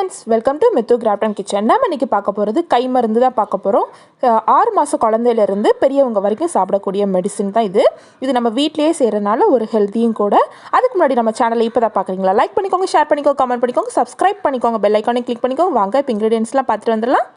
Friends, welcome to Mithu craft kitchen. நம்ம இன்றைக்கி பார்க்க போகிறது கை மருந்து தான் பார்க்க போகிறோம். 6 மாத குழந்தையிலேருந்து பெரியவங்க வரைக்கும் சாப்பிடக்கூடிய மெடிசின் தான் இது நம்ம வீட்டிலேயே செய்கிறனால ஒரு ஹெல்த்தியும் கூட. அதுக்கு முன்னாடி நம்ம சேனலை இப்போ தான் பார்க்குறீங்களா, லைக் பண்ணிக்கோங்க, ஷேர் பண்ணிக்கோங்க, கமெண்ட் பண்ணிக்கோங்க, சப்ஸ்கிரைப் பண்ணிக்கோங்க, பெல் ஐக்கானை கிளிக் பண்ணிக்கோங்க. வாங்க இப்போ இன்க்ரீடியன்ஸ்லாம் பார்த்துட்டு வந்துடலாம்.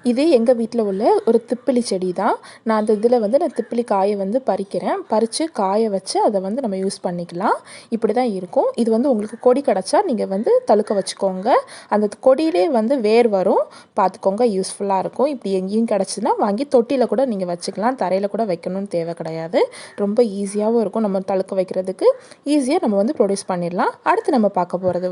இது எங்கள் வீட்டில் உள்ள ஒரு திப்பிலி செடி தான். நான் அந்த இதில் நான் திப்பிலி காயை பறிக்கிறேன். பறித்து காய வச்சு அதை நம்ம யூஸ் பண்ணிக்கலாம். இப்படி தான் இருக்கும். இது உங்களுக்கு கொடி கிடச்சா நீங்கள் தழுக்க வச்சுக்கோங்க. அந்த கொடியிலே வேர் வரும், பார்த்துக்கோங்க, யூஸ்ஃபுல்லாக இருக்கும். இப்படி எங்கேயும் கிடச்சின்னா வாங்கி தொட்டியில் கூட நீங்கள் வச்சுக்கலாம். தரையில் கூட வைக்கணும்னு தேவை கிடையாது. ரொம்ப ஈஸியாகவும் இருக்கும். நம்ம தழுக்க வைக்கிறதுக்கு ஈஸியாக நம்ம ப்ரொடியூஸ் பண்ணிடலாம். அடுத்து நம்ம பார்க்க போகிறது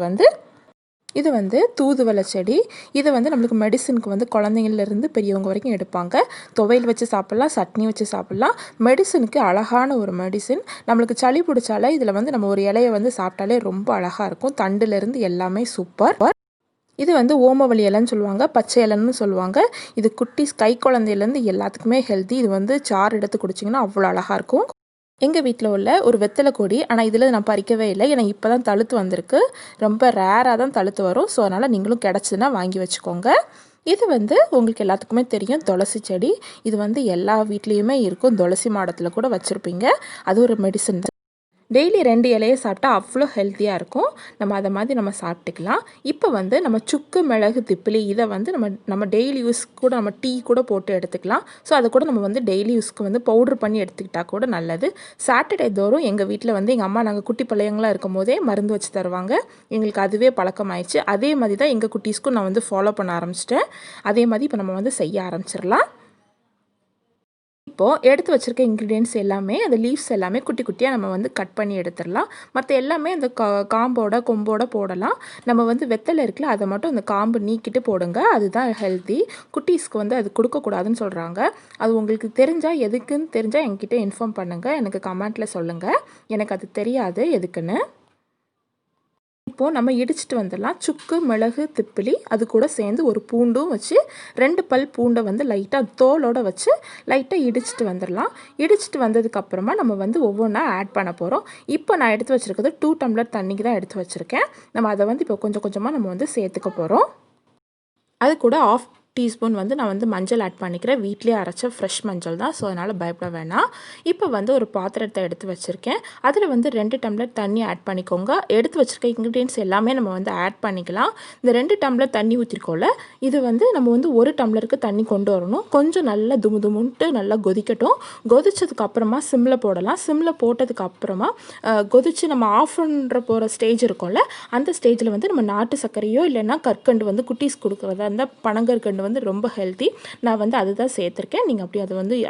இது தூதுவளை செடி. இதை நம்மளுக்கு மெடிசனுக்கு குழந்தைங்கள்லேருந்து பெரியவங்க வரைக்கும் எடுப்பாங்க. துவையல் வச்சு சாப்பிட்லாம், சட்னி வச்சு சாப்பிட்லாம். மெடிசனுக்கு அழகான ஒரு மெடிசின். நம்மளுக்கு சளி பிடிச்சாலே இதில் நம்ம ஒரு இலையை சாப்பிட்டாலே ரொம்ப அழகாக இருக்கும். தண்டுலேருந்து எல்லாமே சூப்பர். இது ஓமவல்லி இலைன்னு சொல்லுவாங்க, பச்சை இலைன்னு சொல்லுவாங்க. இது குட்டிஸ் கை குழந்தையிலேருந்து எல்லாத்துக்குமே ஹெல்த்தி. இது சாறு எடுத்து குடிச்சிங்கன்னா அவ்வளோ அழகாக இருக்கும். எங்கள் வீட்டில் உள்ள ஒரு வெத்தலை கொடி, ஆனால் இதில் நான் பறிக்கவே இல்லை. ஏன்னா இப்போ தான் தழுத்து வந்திருக்கு. ரொம்ப ரேராக தான் தழுத்து வரும். ஸோ அதனால் நீங்களும் கிடச்சிதுன்னா வாங்கி வச்சுக்கோங்க. இது உங்களுக்கு எல்லாத்துக்குமே தெரியும், துளசி செடி. இது எல்லா வீட்லேயுமே இருக்கும். துளசி மாடத்தில் கூட வச்சுருப்பீங்க. அது ஒரு மெடிசன் தான். டெய்லி 2 இலையை சாப்பிட்டா அவ்வளோ ஹெல்த்தியாக இருக்கும். நம்ம அதை மாதிரி நம்ம சாப்பிட்டுக்கலாம். இப்போ நம்ம சுக்கு, மிளகு, திப்பிலி இதை நம்ம டெய்லி யூஸ் கூட நம்ம டீ கூட போட்டு எடுத்துக்கலாம். ஸோ அதை கூட நம்ம டெய்லி யூஸ்க்கு பவுட்ரு பண்ணி எடுத்துக்கிட்டால் கூட நல்லது. சாட்டர்டே தோறும் எங்கள் வீட்டில் எங்கள் அம்மா நாங்கள் குட்டி பிள்ளைங்களாக இருக்கும் போதே மருந்து வச்சு தருவாங்க. எங்களுக்கு அதுவே பழக்கமாயிடுச்சு. அதே மாதிரி தான் எங்கள் குட்டீஸ்க்கும் நான் ஃபாலோ பண்ண ஆரம்பிச்சிட்டேன். அதே மாதிரி இப்போ நம்ம செய்ய ஆரம்பிச்சிடலாம். இப்போது எடுத்து வச்சுருக்க இன்க்ரீடியன்ட்ஸ் எல்லாமே, அந்த லீவ்ஸ் எல்லாமே குட்டி குட்டியாக நம்ம கட் பண்ணி எடுத்துடலாம். மற்ற எல்லாமே அந்த காம்போட கொம்போட போடலாம். நம்ம வெத்தலை இருக்குல்ல, அதை மட்டும் அந்த காம்பு நீக்கிட்டு போடுங்க. அதுதான் ஹெல்த்தி. குட்டீஸ்க்கு அது கொடுக்கக்கூடாதுன்னு சொல்கிறாங்க. அது உங்களுக்கு தெரிஞ்சால், எதுக்குன்னு தெரிஞ்சால் என்கிட்ட இன்ஃபார்ம் பண்ணுங்கள். எனக்கு கமெண்ட்டில் சொல்லுங்கள். எனக்கு அது தெரியாது எதுக்குன்னு. இப்போது நம்ம இடிச்சிட்டு வந்துடலாம். சுக்கு, மிளகு, திப்பிலி அது கூட சேர்ந்து ஒரு பூண்டும் வச்சு 2 பல் பூண்டை லைட்டாக தோலோடு வச்சு லைட்டாக இடிச்சிட்டு வந்துடலாம். இடிச்சிட்டு வந்ததுக்கப்புறமா நம்ம ஒவ்வொன்றா ஆட் பண்ண போகிறோம். இப்போ நான் எடுத்து வச்சுருக்கிறது 2 டம்ளர் தண்ணிக்கு தான் எடுத்து வச்சுருக்கேன். நம்ம அதை இப்போ கொஞ்சம் கொஞ்சமாக நம்ம சேர்த்துக்க போகிறோம். அது கூட 1/2 டீஸ்பூன் நான் மஞ்சள் ஆட் பண்ணிக்கிறேன். வீட்லேயே அரைச்ச ஃப்ரெஷ் மஞ்சள் தான். ஸோ அதனால் பயப்பட வேணாம். இப்போ ஒரு பாத்திரத்தை எடுத்து வச்சுருக்கேன். அதில் 2 டம்ளர் தண்ணி ஆட் பண்ணிக்கோங்க. எடுத்து வச்சுருக்க இன்க்ரீடியன்ட்ஸ் எல்லாமே நம்ம ஆட் பண்ணிக்கலாம். இந்த 2 டம்ளர் தண்ணி ஊற்றிருக்கோம்ல, இது நம்ம 1 டம்ளருக்கு தண்ணி கொண்டு வரணும். கொஞ்சம் நல்லா துமுன்ட்டு நல்லா கொதிக்கட்டும். கொதிச்சதுக்கு அப்புறமா சிம்மில் போடலாம். சிம்மில் போட்டதுக்கு அப்புறமா கொதித்து நம்ம ஆஃப் பண்ணுற போகிற ஸ்டேஜ் இருக்கும்ல, அந்த ஸ்டேஜில் நம்ம நாட்டு சர்க்கரையோ இல்லைன்னா கற்கண்டு குட்டீஸ் கொடுக்குறதா அந்த பனங்கற்கண்டு ரொம்ப ஹெல்த்தி. நான் அதுதான் சேர்த்துருக்கேன். நீங்கள் அப்படி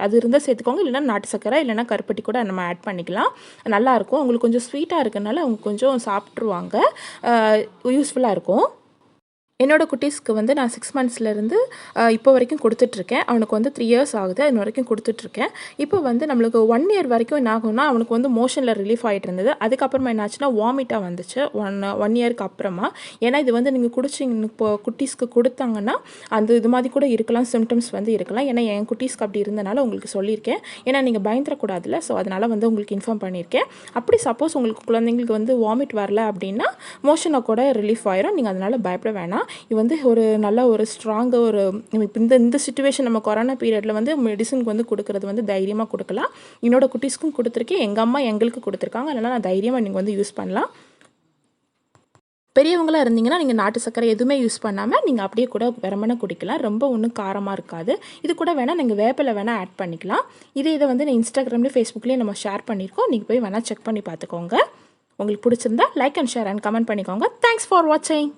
அது இருந்தால் சேர்த்துக்கோங்க. இல்லைனா நாட்டு சக்கரை இல்லைனா கருப்பட்டி கூட நம்ம ஆட் பண்ணிக்கலாம். நல்லாயிருக்கும். உங்களுக்கு கொஞ்சம் ஸ்வீட்டாக இருக்கனால அவங்க கொஞ்சம் சாப்பிட்ருவாங்க. யூஸ்ஃபுல்லாக இருக்கும். என்னோடய குட்டீஸ்க்கு நான் 6 மந்த்ஸ்லேருந்து இப்போ வரைக்கும் கொடுத்துட்ருக்கேன். அவனுக்கு 3 இயர்ஸ் ஆகுது. இன்ன வரைக்கும் கொடுத்துட்ருக்கேன். இப்போ நம்மளுக்கு 1 இயர் வரைக்கும் என்ன ஆகும்னா, அவனுக்கு மோஷனில் ரிலீஃப் ஆகிட்டு இருந்தது. அதுக்கப்புறமா என்னாச்சுன்னா வாமிட்டாக வந்துச்சு 1 இயருக்கு அப்புறமா. ஏன்னா இது நீங்கள் குடிச்சிங்க இப்போ குட்டீஸ்க்கு கொடுத்தாங்கன்னா அந்த இது மாதிரி கூட இருக்கலாம், சிம்டம்ஸ் இருக்கலாம். ஏன்னா என் குட்டீஸ்க்கு அப்படி இருந்தனால உங்களுக்கு சொல்லியிருக்கேன். ஏன்னா நீங்கள் பயந்துடக்கூடாதுல்ல, ஸோ அதனால் உங்களுக்கு இன்ஃபார்ம் பண்ணியிருக்கேன். அப்படி சப்போஸ் உங்களுக்கு குழந்தைங்களுக்கு வாமிட் வரல அப்படின்னா மோஷனை கூட ரிலீஃப் ஆயிரும். நீங்கள் அதனால் பயப்பட வேணாம். இது ஒரு நல்ல ஒரு ஸ்ட்ராங்காக ஒரு இந்த சிச்சுவேஷன் நம்ம கொரோனா பீரியடில் மெடிசனுக்கு கொடுக்குறது தைரியமாக கொடுக்கலாம். என்னோடய குட்டீஸ்க்கும் கொடுத்துருக்கேன். எங்கள் அம்மா எங்களுக்கு கொடுத்துருக்காங்க. அதனால் நான் தைரியமாக நீங்கள் யூஸ் பண்ணலாம். பெரியவங்களாக இருந்தீங்கன்னா நீங்கள் நாட்டு சர்க்கரை எதுவுமே யூஸ் பண்ணாமல் நீங்கள் அப்படியே கூட வெறுமனே குடிக்கலாம். ரொம்ப ஒன்றும் காரமாக இருக்காது. இது கூட வேணால் நீங்கள் வேப்பிலை வேணால் ஆட் பண்ணிக்கலாம். இதை நான் இன்ஸ்டாகிராம்லேயும் ஃபேஸ்புக்லேயும் நம்ம ஷேர் பண்ணியிருக்கோம். நீங்கள் போய் வேணால் செக் பண்ணி பார்த்துக்கோங்க. உங்களுக்கு பிடிச்சிருந்தா like and share and comment பண்ணிக்கோங்க. தேங்க்ஸ் ஃபார் வாட்சிங்.